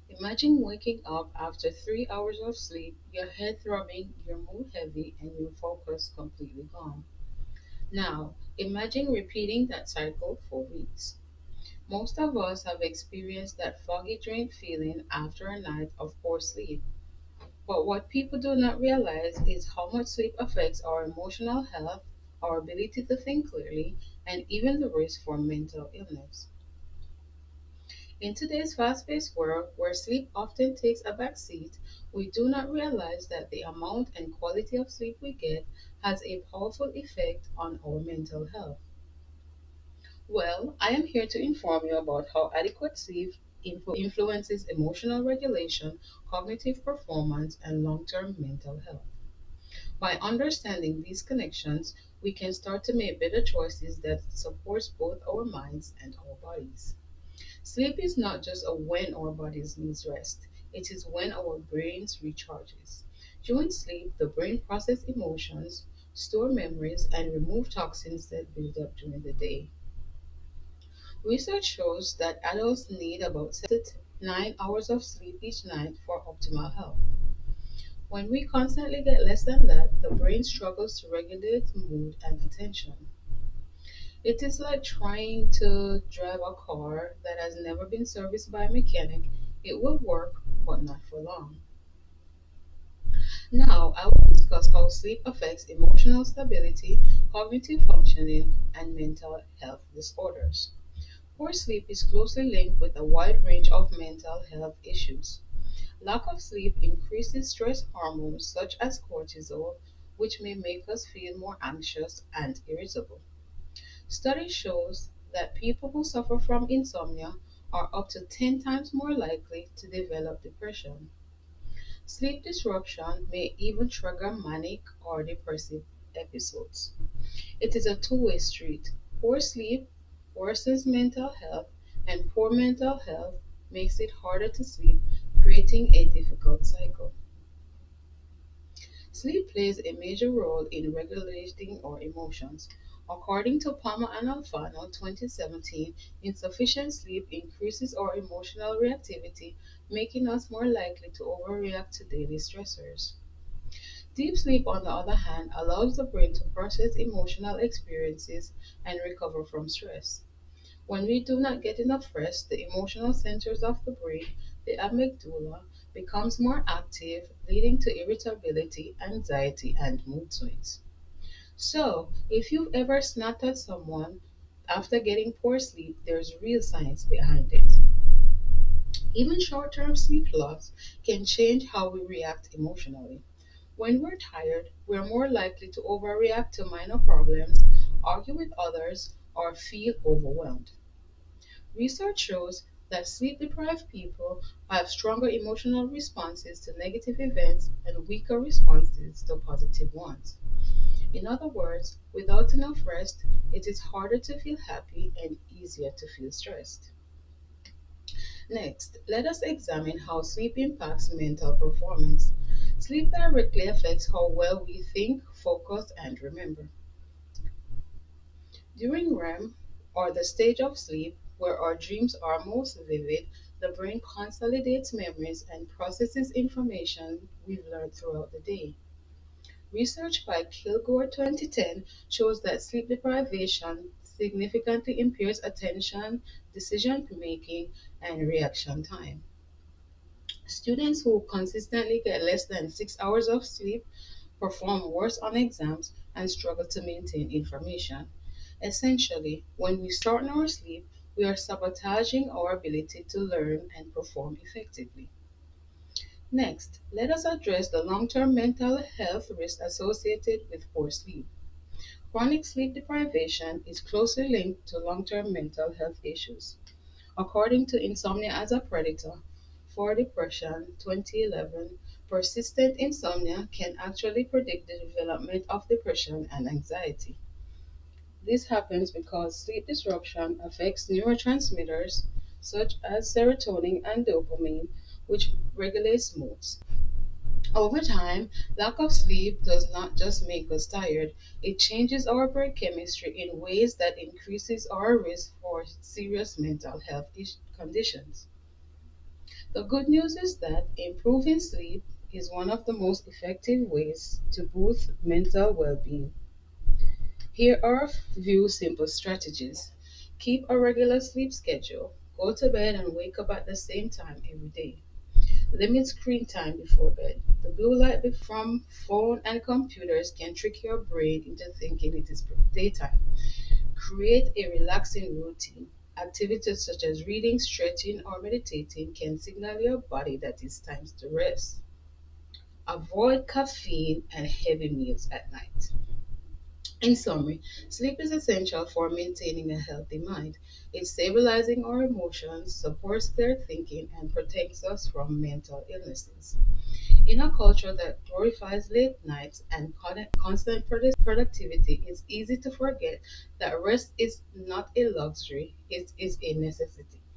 Imagine waking up after 3 hours of sleep, your head throbbing, your mood heavy, and your focus completely gone. Now, imagine repeating that cycle for weeks. Most of us have experienced that foggy drained feeling after a night of poor sleep. But what people do not realize is how much sleep affects our emotional health, our ability to think clearly, and even the risk for mental illness. In today's fast paced world, where sleep often takes a back seat, we do not realize that the amount and quality of sleep we get has a powerful effect on our mental health. Well, I am here to inform you about how adequate sleep influences emotional regulation, cognitive performance, and long term mental health. By understanding these connections, we can start to make better choices that supports both our minds and our bodies. Sleep is not just a when our bodies needs rest. It is when our brains recharges. During sleep, the brain processes emotions, store memories, and remove toxins that build up during the day. Research shows that adults need about 7 to 9 hours of sleep each night for optimal health. When we constantly get less than that, the brain struggles to regulate mood and attention. It is like trying to drive a car that has never been serviced by a mechanic. It will work, but not for long. Now, I will discuss how sleep affects emotional stability, cognitive functioning, and mental health disorders. Poor sleep is closely linked with a wide range of mental health issues. Lack of sleep increases stress hormones such as cortisol, which may make us feel more anxious and irritable. Study shows that people who suffer from insomnia are up to 10 times more likely to develop depression. Sleep disruption may even trigger manic or depressive episodes. It is a two-way street. Poor sleep worsens mental health, and poor mental health makes it harder to sleep, creating a difficult cycle. Sleep plays a major role in regulating our emotions. According to Palmer and Alfano 2017, insufficient sleep increases our emotional reactivity, making us more likely to overreact to daily stressors. Deep sleep, on the other hand, allows the brain to process emotional experiences and recover from stress. When we do not get enough rest, the emotional centers of the brain, the amygdala, becomes more active, leading to irritability, anxiety, and mood swings. So, if you've ever snapped at someone after getting poor sleep, there's real science behind it. Even short term sleep loss can change how we react emotionally. When we're tired, we're more likely to overreact to minor problems, argue with others, or feel overwhelmed. Research shows that sleep deprived people have stronger emotional responses to negative events and weaker responses to positive ones. In other words, without enough rest, it is harder to feel happy and easier to feel stressed. Next, let us examine how sleep impacts mental performance. Sleep directly affects how well we think, focus, and remember. During REM, or the stage of sleep where our dreams are most vivid, the brain consolidates memories and processes information we've learned throughout the day. Research by Kilgore 2010 shows that sleep deprivation significantly impairs attention, decision making, and reaction time. Students who consistently get less than 6 hours of sleep perform worse on exams and struggle to maintain information. Essentially, when we shorten our sleep, we are sabotaging our ability to learn and perform effectively. Next, let us address the long term mental health risks associated with poor sleep. Chronic sleep deprivation is closely linked to long term mental health issues. According to Insomnia as a Predator for Depression 2011, persistent insomnia can actually predict the development of depression and anxiety. This happens because sleep disruption affects neurotransmitters such as serotonin and dopamine, which regulates moods. Over time, lack of sleep does not just make us tired, it changes our brain chemistry in ways that increases our risk for serious mental health conditions. The good news is that improving sleep is one of the most effective ways to boost mental well being. Here are a few simple strategies. Keep a regular sleep schedule. Go to bed and wake up at the same time every day. Limit screen time before bed. The blue light from phone and computers can trick your brain into thinking it is daytime. Create a relaxing routine. Activities such as reading, stretching, or meditating can signal your body that it's time to rest. Avoid caffeine and heavy meals at night. In summary, sleep is essential for maintaining a healthy mind. It stabilizes our emotions, supports clear thinking, and protects us from mental illnesses. In a culture that glorifies late nights and constant productivity, it's easy to forget that rest is not a luxury, it is a necessity.